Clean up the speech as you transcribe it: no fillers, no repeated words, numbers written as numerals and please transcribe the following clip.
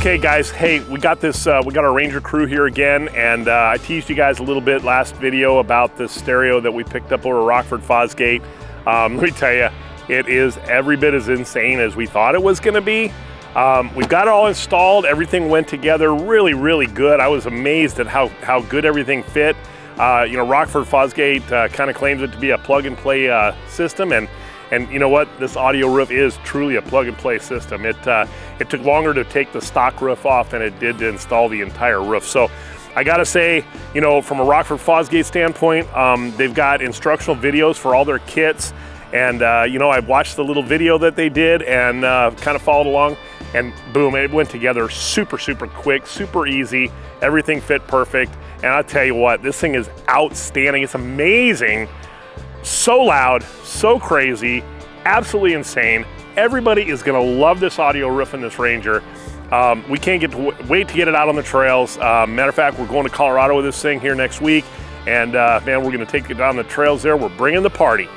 Okay guys, hey, we got our Ranger crew here again, and I teased you guys a little bit last video about this stereo that we picked up over at Rockford Fosgate. Let me tell you, it is every bit as insane as we thought it was gonna be. We've got it all installed, everything went together really, really good. I was amazed at how good everything fit. You know, Rockford Fosgate kind of claims it to be a plug-and-play system, and you know what? This audio roof is truly a plug-and-play system. It took longer to take the stock roof off than it did to install the entire roof. So I gotta say, you know, from a Rockford Fosgate standpoint, they've got instructional videos for all their kits, and you know, I watched the little video that they did and kind of followed along, and boom, it went together super, super quick, super easy. Everything fit perfect, and I'll tell you what, this thing is outstanding. It's amazing. So loud, so crazy, absolutely insane. Everybody is gonna love this audio roof in this Ranger. We can't wait to get it out on the trails. Matter of fact, we're going to Colorado with this thing here next week, and man, we're gonna take it down the trails there. We're bringing the party.